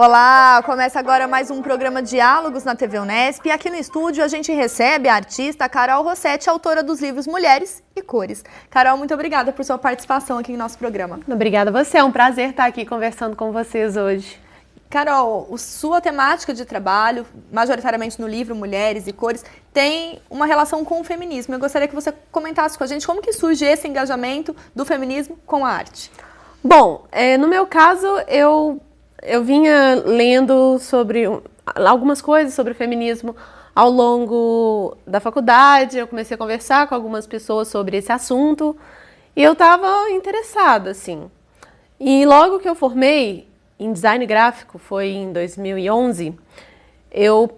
Olá, começa agora mais um programa Diálogos na TV Unesp. E aqui no estúdio a gente recebe a artista Carol Rossetti, autora dos livros Mulheres e Cores. Carol, muito obrigada por sua participação aqui em nosso programa. Obrigada a você, é um prazer estar aqui conversando com vocês hoje. Carol, sua temática de trabalho, majoritariamente no livro Mulheres e Cores, tem uma relação com o feminismo. Eu gostaria que você comentasse com a gente como que surge esse engajamento do feminismo com a arte. Bom, no meu caso, eu vinha lendo sobre algumas coisas sobre o feminismo ao longo da faculdade. Eu comecei a conversar com algumas pessoas sobre esse assunto e eu estava interessada, assim. E logo que eu formei em design gráfico, foi em 2011, eu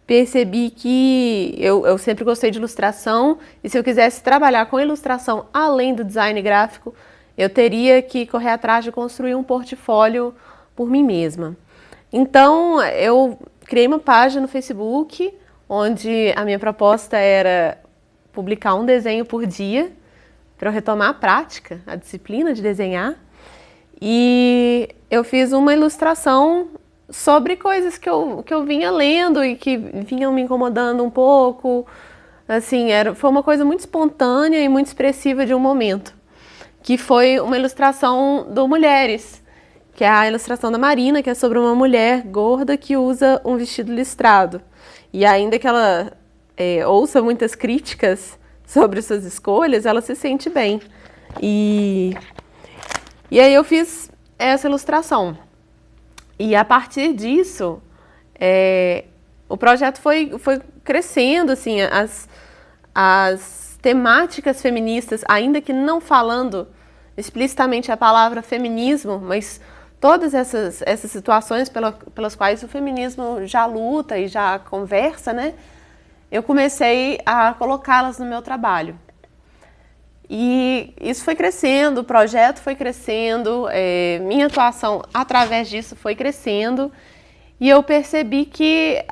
percebi que eu sempre gostei de ilustração e se eu quisesse trabalhar com ilustração além do design gráfico, eu teria que correr atrás de construir um portfólio por mim mesma. Então, eu criei uma página no Facebook, onde a minha proposta era publicar um desenho por dia, para eu retomar a prática, a disciplina de desenhar. E eu fiz uma ilustração sobre coisas que eu vinha lendo e que vinham me incomodando um pouco. Assim, foi uma coisa muito espontânea e muito expressiva de um momento, que foi uma ilustração do Mulheres, que é a ilustração da Marina, que é sobre uma mulher gorda que usa um vestido listrado. E ainda que ela ouça muitas críticas sobre suas escolhas, ela se sente bem. E aí eu fiz essa ilustração. E a partir disso, o projeto foi crescendo, assim, as temáticas feministas, ainda que não falando explicitamente a palavra feminismo, mas todas essas situações pelas quais o feminismo já luta e já conversa, né? Eu comecei a colocá-las no meu trabalho. E isso foi crescendo, o projeto foi crescendo, minha atuação através disso foi crescendo e eu percebi que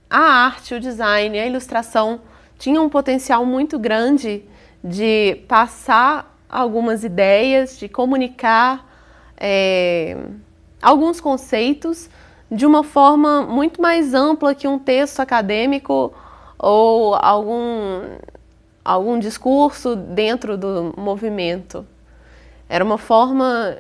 a arte, o design, a ilustração tinham um potencial muito grande de passar algumas ideias, de comunicar alguns conceitos de uma forma muito mais ampla que um texto acadêmico ou algum discurso dentro do movimento. Era uma forma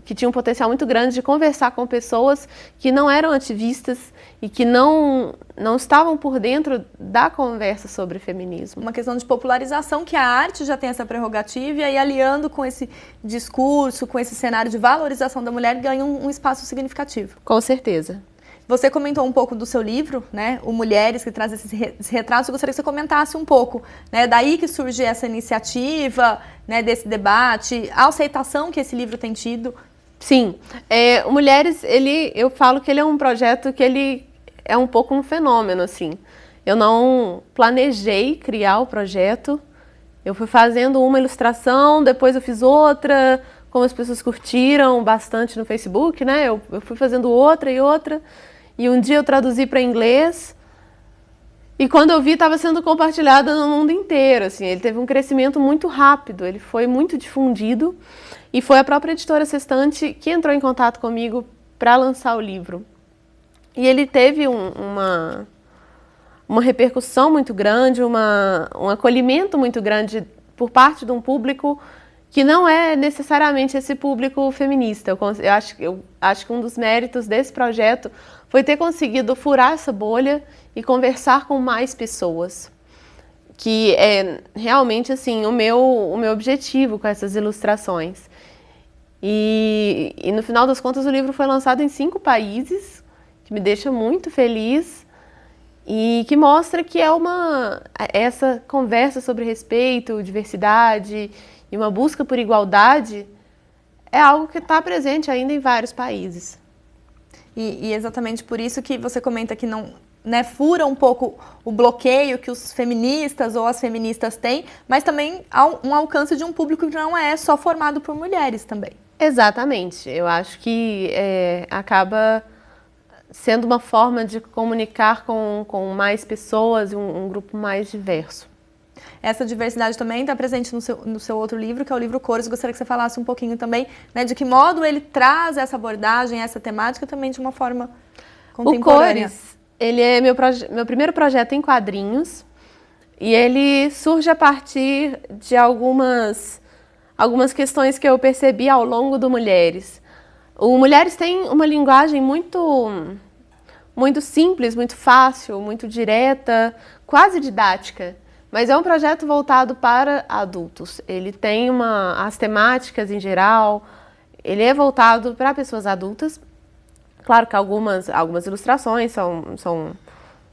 que tinha um potencial muito grande de conversar com pessoas que não eram ativistas e que não estavam por dentro da conversa sobre feminismo. Uma questão de popularização, que a arte já tem essa prerrogativa, e aí aliando com esse discurso, com esse cenário de valorização da mulher, ganha um espaço significativo. Com certeza. Você comentou um pouco do seu livro, né, o Mulheres, que traz esses retratos. Eu gostaria que você comentasse um pouco, né, daí que surge essa iniciativa, né, desse debate, a aceitação que esse livro tem tido. Sim, o Mulheres, eu falo que ele é um projeto que ele é um pouco um fenômeno, assim. Eu não planejei criar o projeto, eu fui fazendo uma ilustração, depois eu fiz outra, como as pessoas curtiram bastante no Facebook, né, eu fui fazendo outra e outra. E um dia eu traduzi para inglês e quando eu vi estava sendo compartilhado no mundo inteiro. Assim, ele teve um crescimento muito rápido, ele foi muito difundido e foi a própria editora Sextante que entrou em contato comigo para lançar o livro. E ele teve uma repercussão muito grande, um acolhimento muito grande por parte de um público que não é necessariamente esse público feminista. Eu acho que um dos méritos desse projeto foi ter conseguido furar essa bolha e conversar com mais pessoas, que é realmente assim, o meu objetivo com essas ilustrações. E no final das contas o livro foi lançado em 5 países, que me deixa muito feliz e que mostra que essa conversa sobre respeito, diversidade e uma busca por igualdade é algo que está presente ainda em vários países. E exatamente por isso que você comenta que não, né, fura um pouco o bloqueio que os feministas ou as feministas têm, mas também há um alcance de um público que não é só formado por mulheres também. Exatamente. Eu acho que acaba sendo uma forma de comunicar com mais pessoas, um grupo mais diverso. Essa diversidade também está presente no seu outro livro, que é o livro Cores. Gostaria que você falasse um pouquinho também, né, de que modo ele traz essa abordagem, essa temática também de uma forma contemporânea. O Cores, ele é meu primeiro projeto em quadrinhos e ele surge a partir de algumas questões que eu percebi ao longo do Mulheres. O Mulheres tem uma linguagem muito simples, muito fácil, muito direta, quase didática. Mas é um projeto voltado para adultos. Ele tem as temáticas em geral, ele é voltado para pessoas adultas. Claro que algumas ilustrações são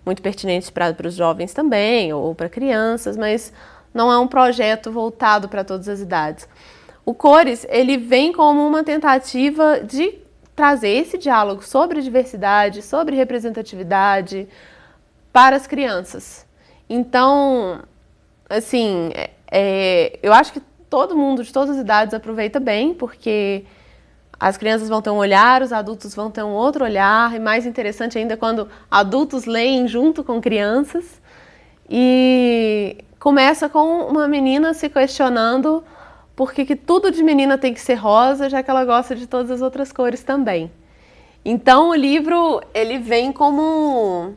muito pertinentes para os jovens também, ou para crianças, mas não é um projeto voltado para todas as idades. O Cores, ele vem como uma tentativa de trazer esse diálogo sobre diversidade, sobre representatividade para as crianças. Então, assim, eu acho que todo mundo de todas as idades aproveita bem, porque as crianças vão ter um olhar, os adultos vão ter um outro olhar, e mais interessante ainda quando adultos leem junto com crianças. E começa com uma menina se questionando por que tudo de menina tem que ser rosa, já que ela gosta de todas as outras cores também. Então o livro, ele vem como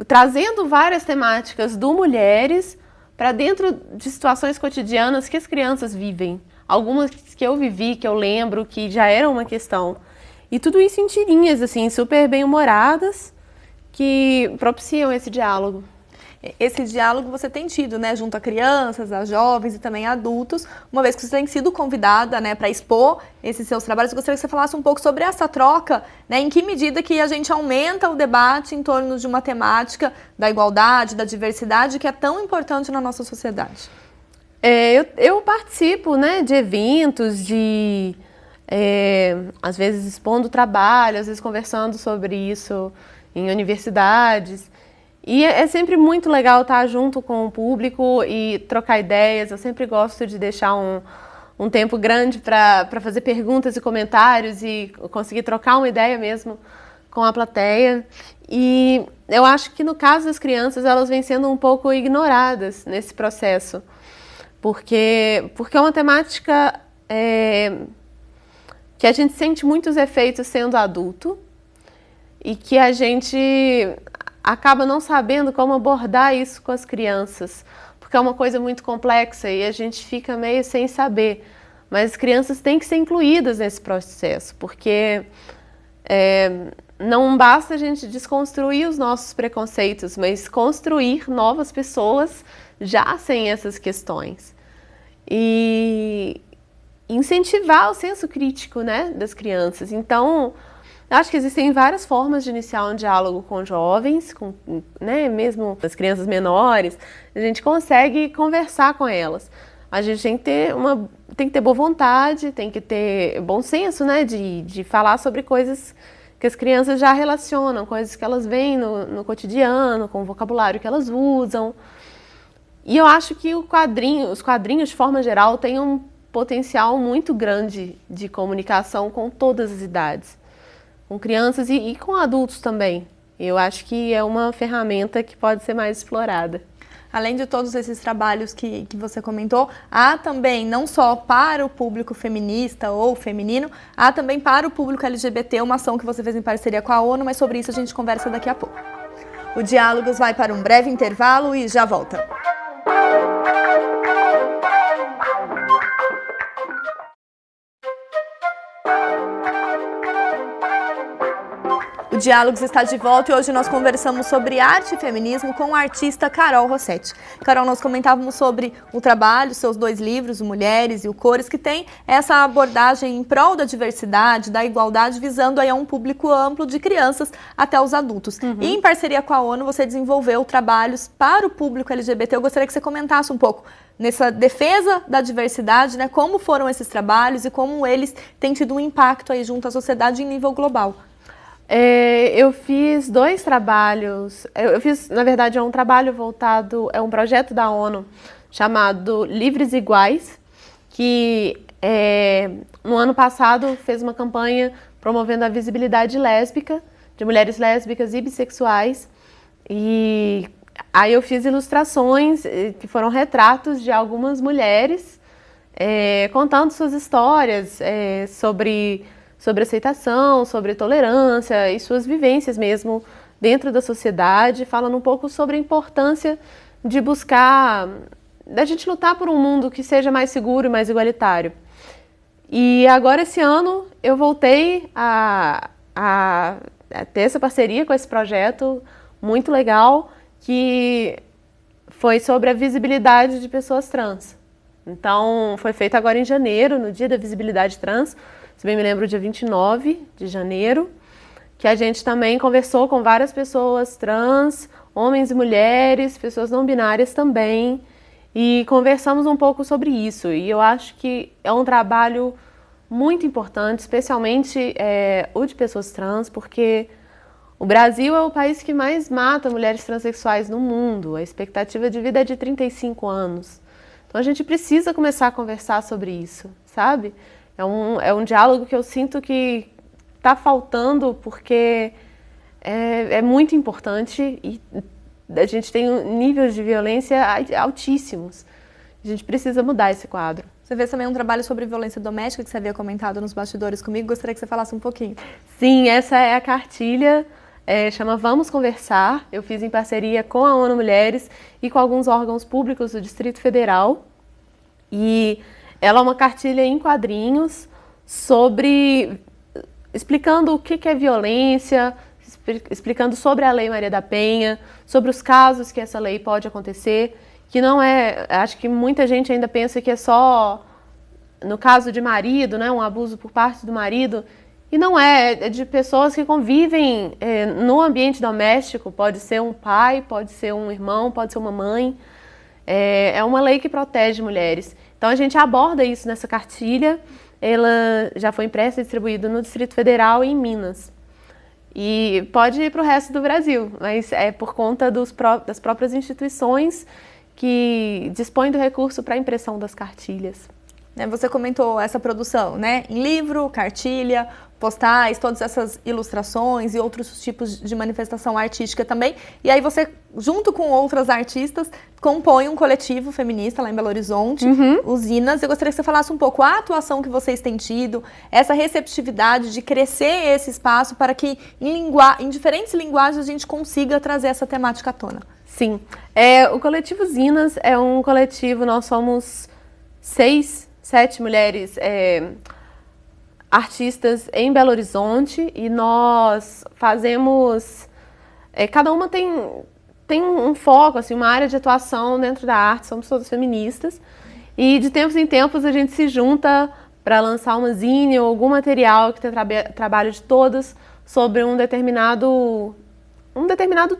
trazendo várias temáticas do Mulheres para dentro de situações cotidianas que as crianças vivem. Algumas que eu vivi, que eu lembro, que já eram uma questão. E tudo isso em tirinhas, assim, super bem-humoradas, que propiciam esse diálogo. Esse diálogo você tem tido, né, junto a crianças, a jovens e também a adultos, uma vez que você tem sido convidada, né, para expor esses seus trabalhos. Eu gostaria que você falasse um pouco sobre essa troca, né, em que medida que a gente aumenta o debate em torno de uma temática da igualdade, da diversidade, que é tão importante na nossa sociedade. Eu participo, né, de eventos, às vezes expondo trabalho, às vezes conversando sobre isso em universidades. E é sempre muito legal estar junto com o público e trocar ideias. Eu sempre gosto de deixar um tempo grande para fazer perguntas e comentários e conseguir trocar uma ideia mesmo com a plateia. E eu acho que no caso das crianças, elas vêm sendo um pouco ignoradas nesse processo. Porque é uma temática que a gente sente muitos efeitos sendo adulto e que a gente acaba não sabendo como abordar isso com as crianças, porque é uma coisa muito complexa e a gente fica meio sem saber. Mas as crianças têm que ser incluídas nesse processo, porque não basta a gente desconstruir os nossos preconceitos, mas construir novas pessoas já sem essas questões. E incentivar o senso crítico, né, das crianças. Então, acho que existem várias formas de iniciar um diálogo com jovens, né, mesmo as crianças menores. A gente consegue conversar com elas. A gente tem que ter boa vontade, tem que ter bom senso, né, de falar sobre coisas que as crianças já relacionam, coisas que elas veem no cotidiano, com o vocabulário que elas usam. E eu acho que os quadrinhos, de forma geral, têm um potencial muito grande de comunicação com todas as idades. Com crianças e com adultos também. Eu acho que é uma ferramenta que pode ser mais explorada. Além de todos esses trabalhos que você comentou, há também, não só para o público feminista ou feminino, há também para o público LGBT, uma ação que você fez em parceria com a ONU, mas sobre isso a gente conversa daqui a pouco. O Diálogos vai para um breve intervalo e já volta. O Diálogos está de volta e hoje nós conversamos sobre arte e feminismo com a artista Carol Rossetti. Carol, nós comentávamos sobre o trabalho, seus 2 livros, o Mulheres e o Cores, que tem essa abordagem em prol da diversidade, da igualdade, visando aí a um público amplo de crianças até os adultos. E em parceria com a ONU, você desenvolveu trabalhos para o público LGBT. Eu gostaria que você comentasse um pouco nessa defesa da diversidade, né? Como foram esses trabalhos e como eles têm tido um impacto aí junto à sociedade em nível global. Eu fiz 2 trabalhos. Eu fiz, na verdade, um trabalho voltado, é um projeto da ONU chamado Livres Iguais, que no ano passado fez uma campanha promovendo a visibilidade lésbica, de mulheres lésbicas e bissexuais. E Aí eu fiz ilustrações que foram retratos de algumas mulheres contando suas histórias sobre aceitação, sobre tolerância e suas vivências mesmo dentro da sociedade, falando um pouco sobre a importância de buscar, da gente lutar por um mundo que seja mais seguro e mais igualitário. E agora esse ano eu voltei a ter essa parceria com esse projeto muito legal, que foi sobre a visibilidade de pessoas trans. Então, foi feito agora em janeiro, no Dia da Visibilidade Trans, se bem me lembro, dia 29 de janeiro, que a gente também conversou com várias pessoas trans, homens e mulheres, pessoas não binárias também, e conversamos um pouco sobre isso. E eu acho que é um trabalho muito importante, especialmente o de pessoas trans, porque o Brasil é o país que mais mata mulheres transexuais no mundo. A expectativa de vida é de 35 anos. Então a gente precisa começar a conversar sobre isso, sabe? É um diálogo que eu sinto que está faltando, porque é muito importante e a gente tem níveis de violência altíssimos. A gente precisa mudar esse quadro. Você fez também um trabalho sobre violência doméstica, que você havia comentado nos bastidores comigo. Gostaria que você falasse um pouquinho. Sim, essa é a cartilha, chama Vamos Conversar. Eu fiz em parceria com a ONU Mulheres e com alguns órgãos públicos do Distrito Federal. E ela é uma cartilha em quadrinhos explicando o que é violência, explicando sobre a Lei Maria da Penha, sobre os casos que essa lei pode acontecer, que não acho que muita gente ainda pensa que é só no caso de marido, né, um abuso por parte do marido, e não é de pessoas que convivem no ambiente doméstico, pode ser um pai, pode ser um irmão, pode ser uma mãe, é uma lei que protege mulheres. Então a gente aborda isso nessa cartilha, ela já foi impressa e distribuída no Distrito Federal e em Minas. E pode ir para o resto do Brasil, mas é por conta das próprias instituições que dispõem do recurso para a impressão das cartilhas. Você comentou essa produção, né? Em livro, cartilha, postais, todas essas ilustrações e outros tipos de manifestação artística também. E aí você, junto com outras artistas, compõe um coletivo feminista lá em Belo Horizonte, Usinas. Eu gostaria que você falasse um pouco a atuação que vocês têm tido, essa receptividade de crescer esse espaço para que em diferentes linguagens a gente consiga trazer essa temática à tona. Sim. O coletivo Usinas é um coletivo, nós somos 7 mulheres artistas em Belo Horizonte e nós fazemos... cada uma tem um foco, assim, uma área de atuação dentro da arte, somos todas feministas e de tempos em tempos a gente se junta para lançar uma zine ou algum material que tem trabalho de todas sobre um determinado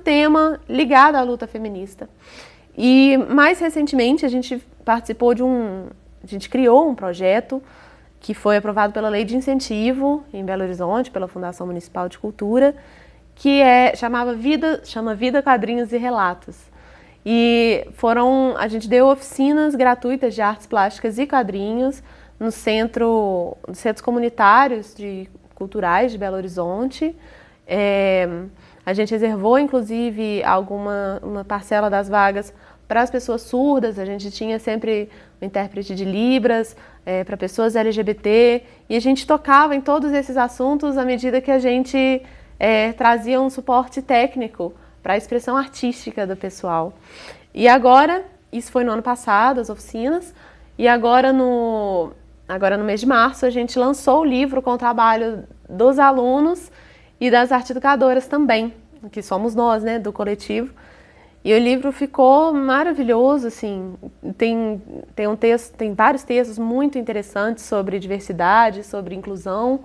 tema ligado à luta feminista. E mais recentemente a gente participou a gente criou um projeto que foi aprovado pela Lei de Incentivo em Belo Horizonte, pela Fundação Municipal de Cultura, que chama Vida, Quadrinhos e Relatos. E a gente deu oficinas gratuitas de artes plásticas e quadrinhos nos centros comunitários culturais de Belo Horizonte. A gente reservou, inclusive, uma parcela das vagas para as pessoas surdas. A gente tinha sempre um intérprete de Libras, para pessoas LGBT, e a gente tocava em todos esses assuntos à medida que a gente trazia um suporte técnico para a expressão artística do pessoal. E agora, isso foi no ano passado, as oficinas, e agora no mês de março a gente lançou o livro com o trabalho dos alunos e das arteeducadoras também, que somos nós, né, do coletivo. E o livro ficou maravilhoso, assim, tem vários textos muito interessantes sobre diversidade, sobre inclusão.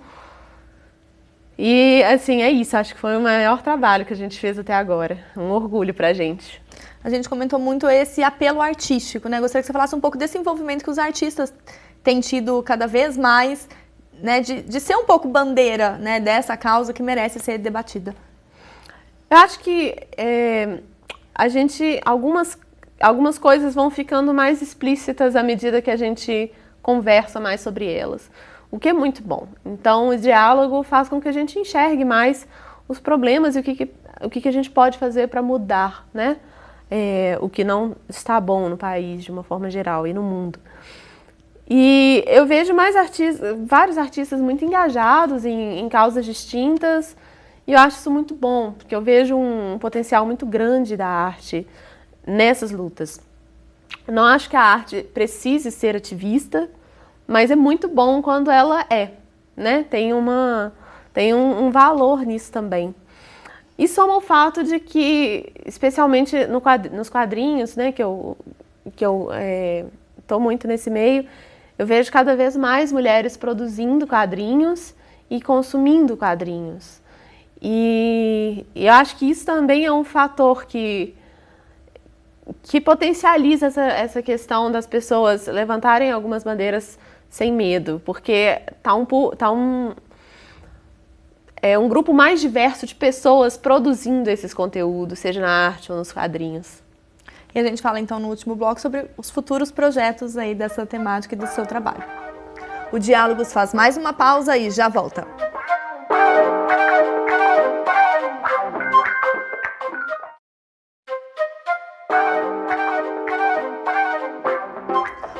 E, assim, é isso, acho que foi o maior trabalho que a gente fez até agora, um orgulho pra gente. A gente comentou muito esse apelo artístico, né? Gostaria que você falasse um pouco desse envolvimento que os artistas têm tido cada vez mais, né, de ser um pouco bandeira, né, dessa causa que merece ser debatida. Eu acho que algumas coisas vão ficando mais explícitas à medida que a gente conversa mais sobre elas, o que é muito bom. Então, o diálogo faz com que a gente enxergue mais os problemas e o que a gente pode fazer para mudar, né, o que não está bom no país de uma forma geral e no mundo. E eu vejo vários artistas muito engajados em causas distintas, e eu acho isso muito bom, porque eu vejo um potencial muito grande da arte nessas lutas. Eu não acho que a arte precise ser ativista, mas é muito bom quando ela é, né? Tem um valor nisso também. E soma o fato de que, especialmente nos quadrinhos, né, que eu estou muito nesse meio, eu vejo cada vez mais mulheres produzindo quadrinhos e consumindo quadrinhos. E eu acho que isso também é um fator que potencializa essa questão das pessoas levantarem algumas bandeiras sem medo, porque é um grupo mais diverso de pessoas produzindo esses conteúdos, seja na arte ou nos quadrinhos. E a gente fala então no último bloco sobre os futuros projetos aí dessa temática e do seu trabalho. O Diálogos faz mais uma pausa e já volta.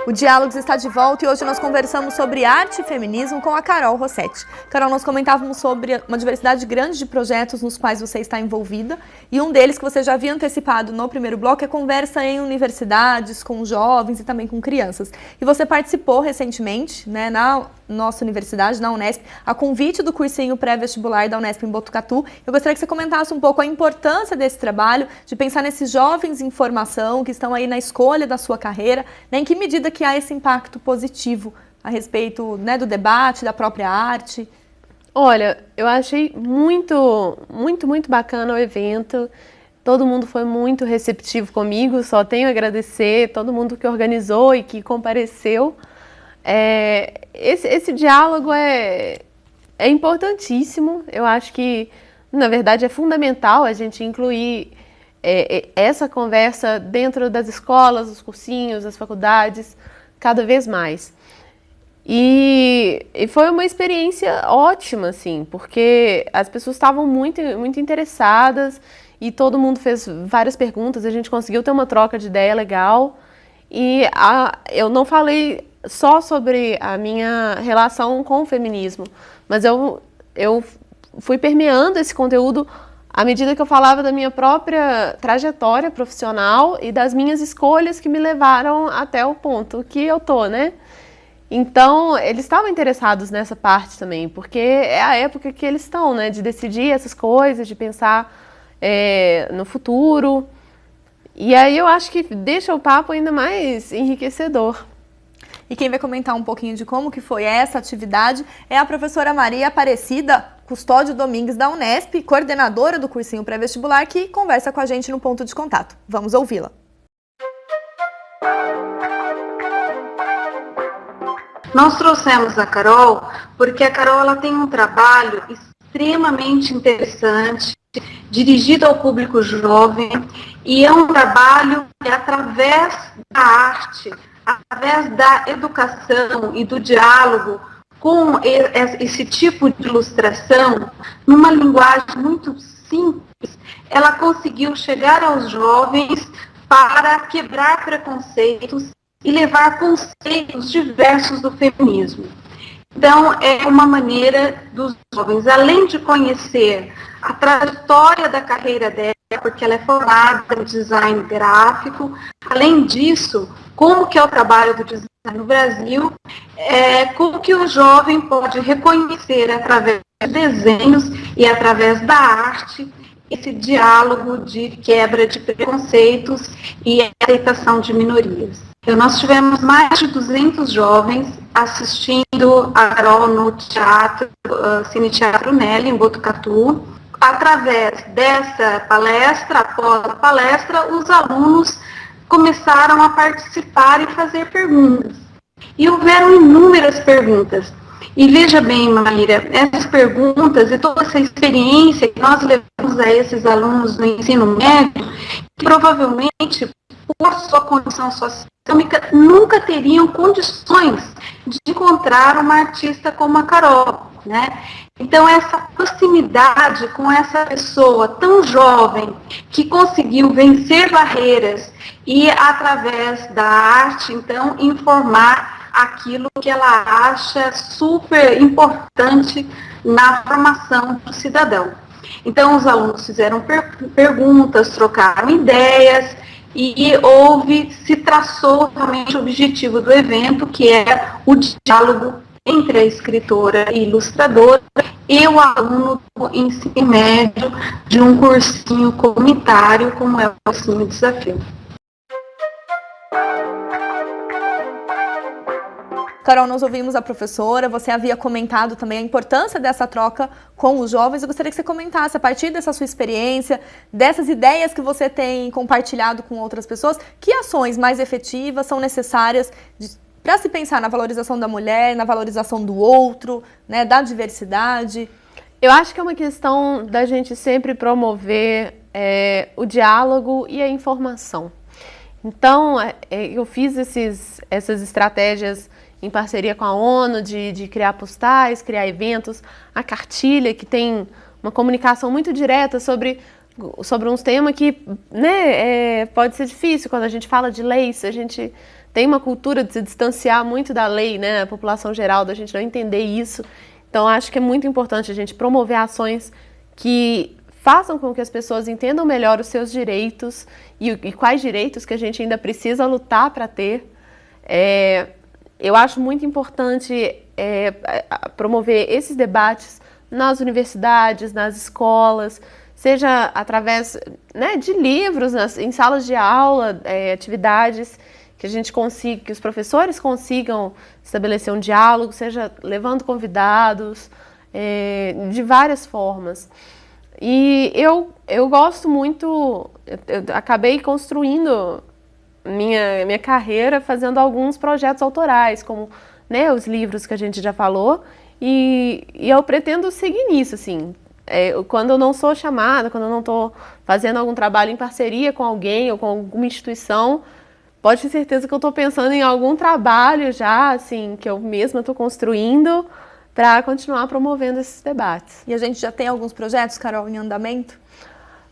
O Diálogos está de volta e hoje nós conversamos sobre arte e feminismo com a Carol Rossetti. Carol, nós comentávamos sobre uma diversidade grande de projetos nos quais você está envolvida, e um deles que você já havia antecipado no primeiro bloco é conversa em universidades, com jovens e também com crianças. E você participou recentemente, né, na nossa universidade, na Unesp, a convite do cursinho pré-vestibular da Unesp em Botucatu. Eu gostaria que você comentasse um pouco a importância desse trabalho, de pensar nesses jovens em formação que estão aí na escolha da sua carreira, né, em que medida que há esse impacto positivo a respeito, né, do debate, da própria arte. Olha, eu achei muito bacana o evento. Todo mundo foi muito receptivo comigo, só tenho a agradecer todo mundo que organizou e que compareceu. Esse diálogo é importantíssimo. Eu acho que, na verdade, é fundamental a gente incluir essa conversa dentro das escolas, dos cursinhos, das faculdades, cada vez mais. E foi uma experiência ótima, assim, porque as pessoas estavam muito interessadas e todo mundo fez várias perguntas, a gente conseguiu ter uma troca de ideia legal. E eu não falei só sobre a minha relação com o feminismo, mas eu fui permeando esse conteúdo à medida que eu falava da minha própria trajetória profissional e das minhas escolhas que me levaram até o ponto que eu tô, né? Então, eles estavam interessados nessa parte também, porque é a época que eles estão, né? De decidir essas coisas, de pensar no futuro. E aí eu acho que deixa o papo ainda mais enriquecedor. E quem vai comentar um pouquinho de como que foi essa atividade é a professora Maria Aparecida Custódio Domingues, da Unesp, coordenadora do cursinho pré-vestibular, que conversa com a gente no Ponto de Contato. Vamos ouvi-la. Nós trouxemos a Carol porque a Carol ela tem um trabalho extremamente interessante, dirigido ao público jovem, e é um trabalho que, através da arte, através da educação e do diálogo com esse tipo de ilustração, numa linguagem muito simples, ela conseguiu chegar aos jovens para quebrar preconceitos e levar conceitos diversos do feminismo. Então, é uma maneira dos jovens, além de conhecer a trajetória da carreira dela, porque ela é formada em design gráfico, além disso, como que é o trabalho do design no Brasil, como que o jovem pode reconhecer através de desenhos e através da arte esse diálogo de quebra de preconceitos e aceitação de minorias. Nós tivemos mais de 200 jovens assistindo a Carol no teatro, Cine Teatro Nelly, em Botucatu. Através dessa palestra, após a palestra, os alunos começaram a participar e fazer perguntas. E houveram inúmeras perguntas. E veja bem, Maíra, essas perguntas e toda essa experiência que nós levamos a esses alunos no ensino médio, que provavelmente por sua condição social, nunca teriam condições de encontrar uma artista como a Carol, né? Então, essa proximidade com essa pessoa tão jovem, que conseguiu vencer barreiras e, através da arte, então, informar aquilo que ela acha super importante na formação do cidadão. Então, os alunos fizeram perguntas, trocaram ideias, e se traçou realmente o objetivo do evento, que é o diálogo entre a escritora e ilustradora e o aluno do ensino médio de um cursinho comunitário, como é o Cursinho Desafio. Carol, nós ouvimos a professora, você havia comentado também a importância dessa troca com os jovens. Eu gostaria que você comentasse, a partir dessa sua experiência, dessas ideias que você tem compartilhado com outras pessoas, que ações mais efetivas são necessárias para se pensar na valorização da mulher, na valorização do outro, né, da diversidade? Eu acho que é uma questão da gente sempre promover o diálogo e a informação. Então, eu fiz essas estratégias em parceria com a ONU, de criar postais, criar eventos, a cartilha, que tem uma comunicação muito direta sobre uns temas que, né, pode ser difícil quando a gente fala de leis, a gente tem uma cultura de se distanciar muito da lei, né, a população geral, da gente não entender isso. Então, acho que é muito importante a gente promover ações que façam com que as pessoas entendam melhor os seus direitos e quais direitos que a gente ainda precisa lutar para ter. Eu acho muito importante promover esses debates nas universidades, nas escolas, seja através, né, de livros, em salas de aula, atividades que a gente consiga, que os professores consigam estabelecer um diálogo, seja levando convidados, de várias formas. E eu gosto muito, eu acabei construindo minha carreira fazendo alguns projetos autorais, como, né, os livros que a gente já falou, e eu pretendo seguir nisso, assim. Quando eu não sou chamada, quando eu não estou fazendo algum trabalho em parceria com alguém ou com alguma instituição, pode ter certeza que eu estou pensando em algum trabalho já, assim, que eu mesma estou construindo para continuar promovendo esses debates. E a gente já tem alguns projetos, Carol, em andamento?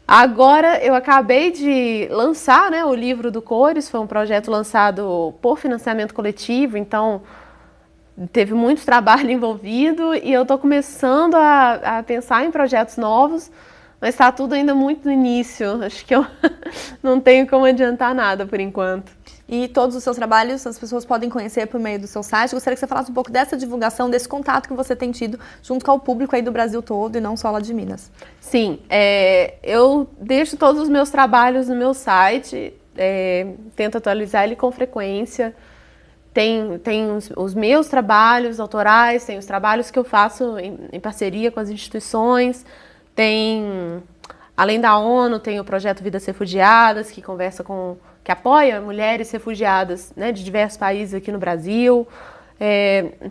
Agora eu acabei de lançar, né, o livro do Cores, foi um projeto lançado por financiamento coletivo, então teve muito trabalho envolvido e eu estou começando a pensar em projetos novos, mas está tudo ainda muito no início, acho que eu não tenho como adiantar nada por enquanto. E todos os seus trabalhos as pessoas podem conhecer por meio do seu site. Gostaria que você falasse um pouco dessa divulgação, desse contato que você tem tido junto com o público aí do Brasil todo e não só lá de Minas. Sim, eu deixo todos os meus trabalhos no meu site, tento atualizar ele com frequência. Tem os meus trabalhos autorais, tem os trabalhos que eu faço em parceria com as instituições, além da ONU, tem o projeto Vidas Refugiadas, que apoia mulheres refugiadas, né, de diversos países aqui no Brasil.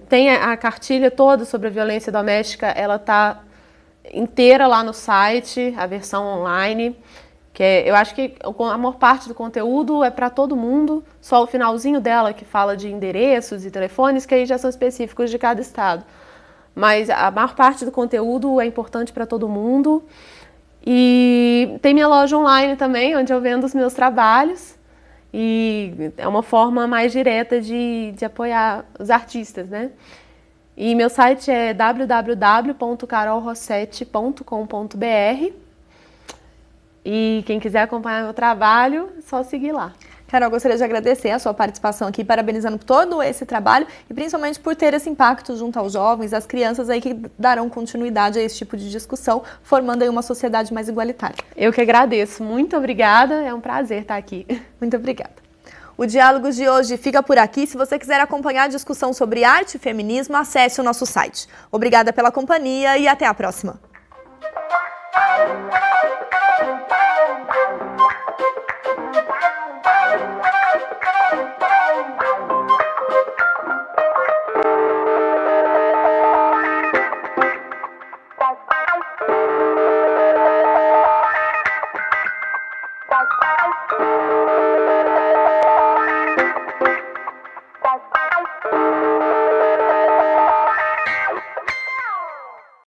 Tem a cartilha toda sobre a violência doméstica, ela está inteira lá no site, a versão online, eu acho que a maior parte do conteúdo é para todo mundo, só o finalzinho dela que fala de endereços e telefones, que aí já são específicos de cada estado. Mas a maior parte do conteúdo é importante para todo mundo. E tem minha loja online também, onde eu vendo os meus trabalhos. E é uma forma mais direta de apoiar os artistas, né? E meu site é www.carolrossetti.com.br. E quem quiser acompanhar meu trabalho, é só seguir lá. Carol, gostaria de agradecer a sua participação aqui, parabenizando por todo esse trabalho e principalmente por ter esse impacto junto aos jovens, às crianças aí que darão continuidade a esse tipo de discussão, formando aí uma sociedade mais igualitária. Eu que agradeço. Muito obrigada. É um prazer estar aqui. Muito obrigada. O Diálogos de hoje fica por aqui. Se você quiser acompanhar a discussão sobre arte e feminismo, acesse o nosso site. Obrigada pela companhia e até a próxima.